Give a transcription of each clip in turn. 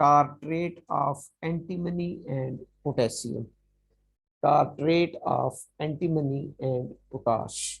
tartrate of antimony and potassium. tartrate of antimony and potash.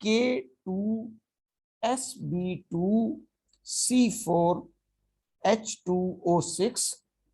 K2SB2C4H2O6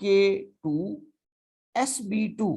K2SB2.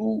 2.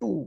2.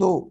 2،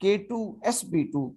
K2SB2،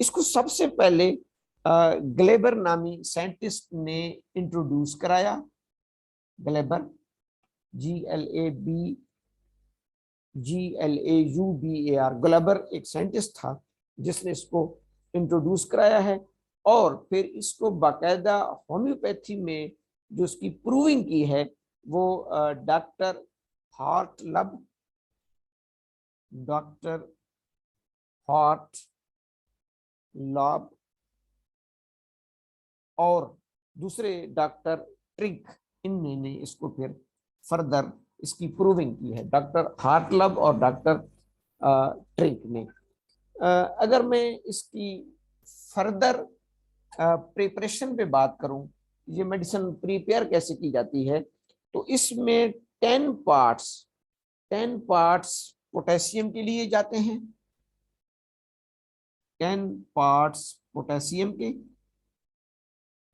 इसको सबसे पहले ग्लेबर नामी scientist ने इंट्रोड्यूस कराया। ग्लेबर, GLAUBAR, ग्लेबर एक साइंटिस्ट था जिसने इसको इंट्रोड्यूस कराया है। और फिर इसको बाकायदा होम्योपैथी में जो इसकी प्रूविंग की है वो डॉक्टर हार्टलब, डॉक्टर हार्टलब और दूसरे डॉक्टर ट्रिक, इन्होंने इसको फिर फर्दर इसकी प्रूविंग की है, डॉक्टर हार्टलब और डॉक्टर ट्रिक ने। अगर मैं इसकी फर्दर प्रिपरेशन पे बात करूं, ये मेडिसिन प्रिपेयर कैसे की जाती है, तो इसमें 10 पार्ट्स पोटेशियम के लिए जाते हैं, 10 पार्ट्स पोटेशियम के,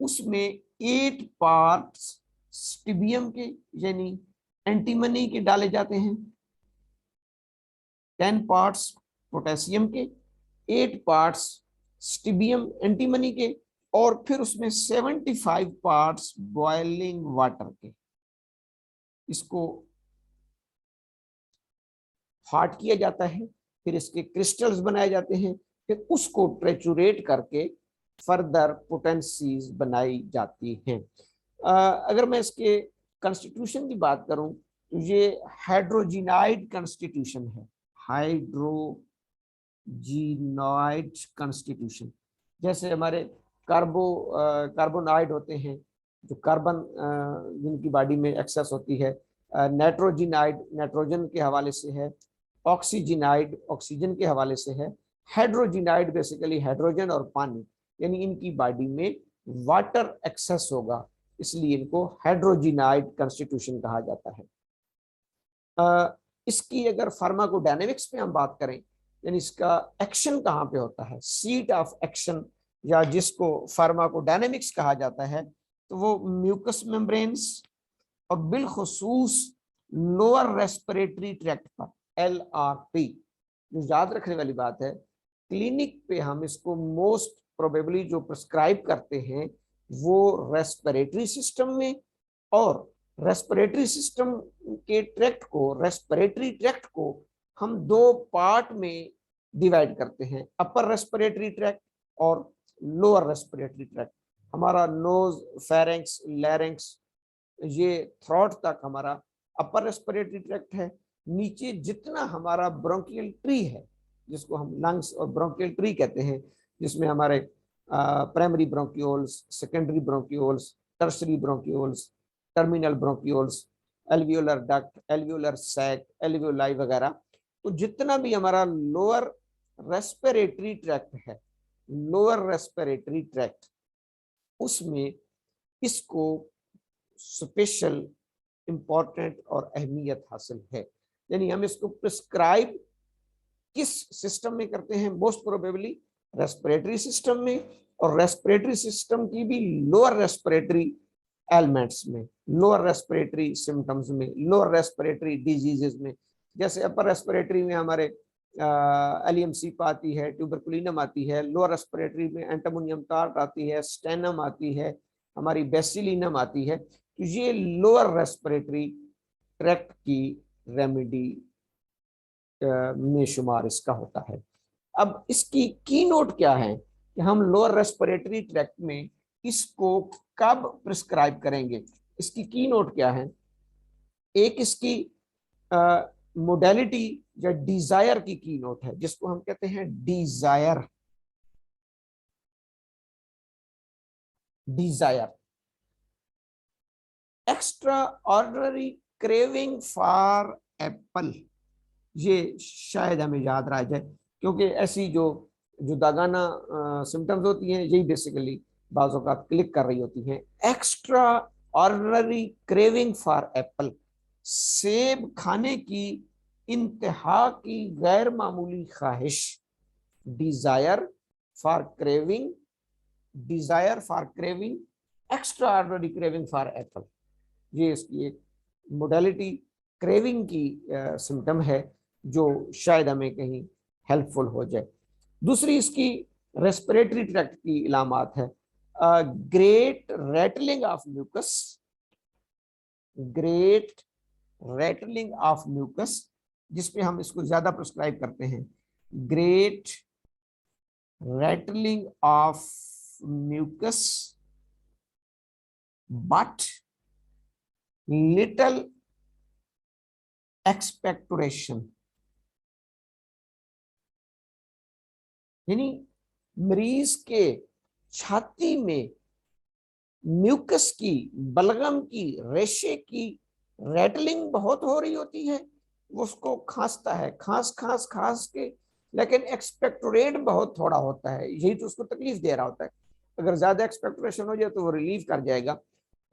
उसमें 8 पार्ट्स स्टिबियम के यानी एंटीमनी के डाले जाते हैं। 10 पार्ट्स पोटेशियम के, 8 पार्ट्स स्टिबियम एंटीमनी के, और फिर उसमें 75 पार्ट्स बॉइलिंग वाटर के। इसको हार्ड किया जाता है, फिर इसके क्रिस्टल्स बनाए जाते हैं, फिर उसको ट्रेचुरेट करके फर्दर पोटेंसीज बनाई जाती हैं। अगर मैं इसके कॉन्स्टिट्यूशन की बात करूं तो ये हाइड्रोजिनाइड कॉन्स्टिट्यूशन है, हाइड्रोजिनाइड कॉन्स्टिट्यूशन। जैसे हमारे कार्बोनाइड होते हैं जो कार्बन जिनकी बॉडी में एक्सेस होती है, नाइट्रोजिनाइड नाइट्रोजन के हवाले से है, ऑक्सीजिनाइड ऑक्सीजन के हवाले से है, हाइड्रोजिनाइड बेसिकली हाइड्रोजन और पानी, यानी इनकी बॉडी में वाटर एक्सेस होगा, इसलिए इनको हाइड्रोजिनाइड कॉन्स्टिट्यूशन कहा जाता है। इसकी अगर फार्माकोडायनेमिक्स पे हम बात करें, यानी इसका एक्शन कहाँ पे होता है, सीट ऑफ एक्शन या जिसको फार्माकोडायनेमिक्स कहा जाता है, तो वो म्यूकस मेम्ब्रेन्स और बिलखुसूस लोअर रेस्पिरेटरी ट्रैक्ट पर, LRT। जो याद रखने वाली बात है, क्लिनिक पे हम इसको मोस्ट प्रोबेबली जो प्रिस्क्राइब करते हैं वो रेस्पिरेटरी सिस्टम में, और रेस्पिरेटरी सिस्टम के रेस्पिरेटरी ट्रैक्ट को हम 2 पार्ट में डिवाइड करते हैं, अपर रेस्पिरेटरी ट्रैक्ट और लोअर रेस्पिरेटरी ट्रैक्ट। हमारा नोज, फेरेंक्स, लैरिंक्स, ये थ्रोट तक हमारा अपर रेस्पिरेटरी ट्रैक्ट है। नीचे जितना हमारा ब्रोंकियल ट्री है, जिसको हम लंग्स और ब्रोंकियल ट्री कहते हैं, जिसमें हमारे primary bronchioles, secondary bronchioles, tertiary bronchioles, terminal bronchioles, alveolar duct, alveolar sac, alveoli वगैरह, तो जितना भी हमारा लोअर रेस्पिरेटरी ट्रैक्ट है, लोअर रेस्पिरेटरी ट्रैक्ट, उसमें इसको स्पेशल इंपॉर्टेंट और अहमियत हासिल है। यानी हम इसको प्रिस्क्राइब किस सिस्टम में करते हैं, मोस्ट प्रोबेबली रेस्पिरेटरी सिस्टम में, और रेस्पिरेटरी सिस्टम की भी लोअर रेस्पिरेटरी एलिमेंट्स में, लोअर रेस्पिरेटरी सिम्टम्स में, लोअर रेस्पिरेटरी डिजीजेस में। जैसे अपर रेस्पिरेटरी में हमारे एलियमसीप आती है, ट्यूबरकुलिनम आती है, लोअर रेस्पिरेटरी में एंटामोनियम टार्ट आती है, स्टेनम आती है, हमारी बेसिलिनम आती है। तो ये लोअर रेस्पिरेटरी ट्रैक्ट की रेमेडी में शुमार इसका होता है। अब इसकी की नोट क्या है कि हम लोअर रेस्पिरेटरी ट्रैक्ट में इसको कब प्रिस्क्राइब करेंगे, इसकी की नोट क्या है। एक इसकी मोडेलिटी या डिजायर की नोट है, जिसको हम कहते हैं desire. Extraordinary craving for apple, ये शायद हमें याद रह जाए, क्योंकि ऐसी जो जुदागाना सिम्टम्स होती हैं, यही बेसिकली बाज़ औक़ात क्लिक कर रही होती हैं। Extra ordinary craving for Apple, सेब खाने की इंतहा की गैर मामूली ख्वाहिश, desire for craving extra ordinary craving for apple, ये इसकी एक मोडेलिटी क्रेविंग की सिम्टम है जो शायद हमें कहीं हेल्पफुल हो जाए। दूसरी इसकी रेस्पिरेटरी ट्रैक्ट की इलामात है। Great rattling of mucus, great rattling of mucus, जिसपे हम इसको ज्यादा प्रिस्क्राइब करते हैं। Great rattling of mucus but little expectoration, यानी मरीज के छाती में म्यूकस की, बलगम की, रेशे की रैटलिंग बहुत हो रही होती है, वो उसको खांसता है, खांस खांस खांस के, लेकिन एक्सपेक्टोरेट बहुत थोड़ा होता है, यही तो उसको तकलीफ दे रहा होता है। अगर ज्यादा एक्सपेक्टोरेशन हो जाए तो वो रिलीव कर जाएगा।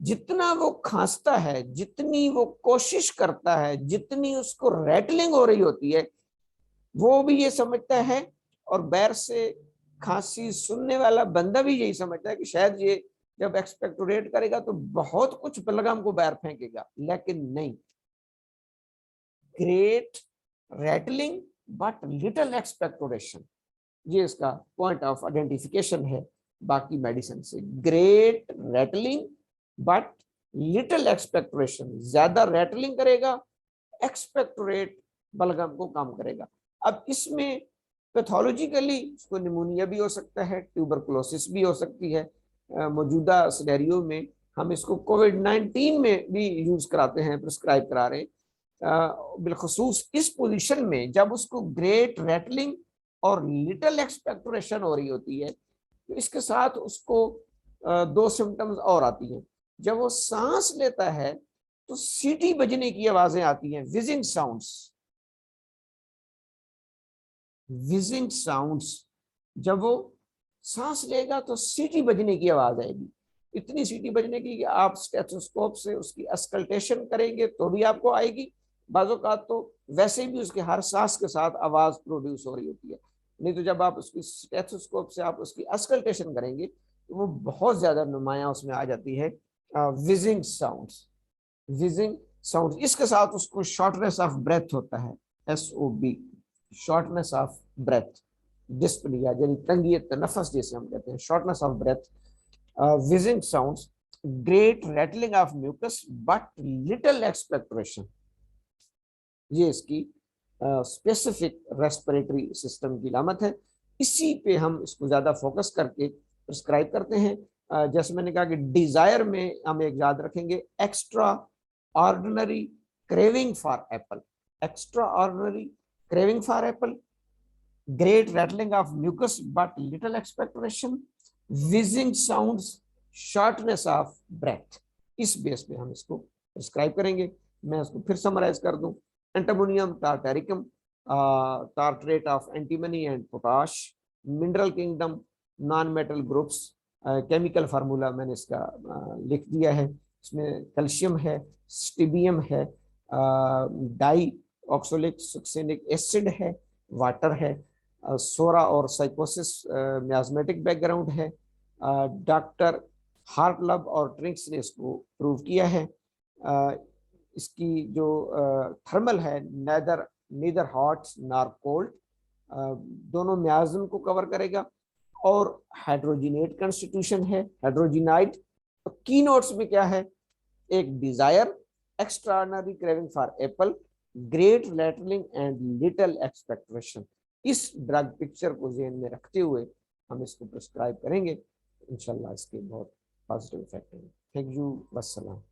जितना वो खांसता है, जितनी वो कोशिश करता है, जितनी उसको रैटलिंग हो रही होती है, वो भी ये समझता है, और बैर से खांसी सुनने वाला बंदा भी यही समझता है कि शायद ये जब एक्सपेक्टोरेट करेगा तो बहुत कुछ बलगम को बैर फेंकेगा, लेकिन नहीं। Great rattling but little expectoration, ये इसका पॉइंट ऑफ आइडेंटिफिकेशन है बाकी मेडिसिन से। Great rattling but little expectoration, ज्यादा रैटलिंग करेगा, एक्सपेक्टोरेट बलगम को कम करेगा। अब इसमें पैथोलॉजिकली उसको निमोनिया भी हो सकता है, ट्यूबरकुलोसिस भी हो सकती है। मौजूदा सिनेरियो में हम इसको कोविड-19 में भी यूज कराते हैं, प्रिस्क्राइब करा रहे हैं, बिलखसूस इस पोजीशन में जब उसको ग्रेट रैटलिंग और लिटिल एक्सपेक्टोरेशन हो रही होती है। तो इसके साथ उसको दो सिम्टम्स और आती हैं। जब वो सांस लेता है तो सीटी बजने की आवाजें आती हैं, विजिंग साउंड्स, विजिंग साउंड्स। जब वो सांस लेगा तो सीटी बजने की आवाज आएगी, इतनी सीटी बजने की कि आप स्टेथोस्कोप से उसकी अस्कल्टेशन करेंगे तो भी आपको आएगी, बाज़-औक़ात तो वैसे भी उसके हर सांस के साथ आवाज प्रोड्यूस हो रही होती है। नहीं तो जब आप उसकी स्टेथोस्कोप से आप उसकी अस्कल्टेशन करेंगे तो वो बहुत ज्यादा नुमाया उसमें आ जाती है विजिंग साउंड्स, विजिंग साउंड। इसके साथ उसको शॉर्टनेस ऑफ ब्रेथ होता है, SOB, shortness of breath, dyspnoea यानी तंगियत नफस जिसे हम कहते हैं, shortness of breath, wheezing sounds, great rattling of mucus but little expectoration, ये इसकी स्पेसिफिक रेस्पिरेटरी सिस्टम की लामत है। इसी पे हम इसको ज्यादा फोकस करके प्रिस्क्राइब करते हैं। जैसे मैंने कहा कि डिजायर में हम एक याद रखेंगे, extraordinary craving for apple, extraordinary craving for apple, great rattling of mucus but little expectoration, wheezing sounds, shortness of breath. इस बेस पे हम इसको प्रिस्क्राइब करेंगे। मैं इसको फिर समराइज कर दूं, antimonium tartaricum, tartrate of antimony and potash, mineral kingdom, non metal groups, chemical formula मैंने इसका लिख दिया है, इसमें कैल्शियम है, स्टिबियम है, डाई ऑक्सोलिक सक्सेनिक एसिड है, वाटर है, सोरा और साइकोसिस मियाज़मेटिक बैकग्राउंड है। डॉक्टर हार्टलब और ट्रिंक्स ने इसको प्रूव किया है। इसकी जो थर्मल है, नीदर हॉट नॉर कोल्ड, दोनों मियाज़म को कवर करेगा, और हाइड्रोजिनेट कंस्टिट्यूशन है, हाइड्रोजिनाइट। की नोट्स में क्या है, एक desire, extraordinary craving for apple, great rattling and little expectation. इस ड्रग पिक्चर को ज़हन में रखते हुए हम इसको प्रिस्क्राइब करेंगे, इंशाल्लाह इसके बहुत पॉजिटिव इफेक्ट हैं। Thank you, वस्सलाम।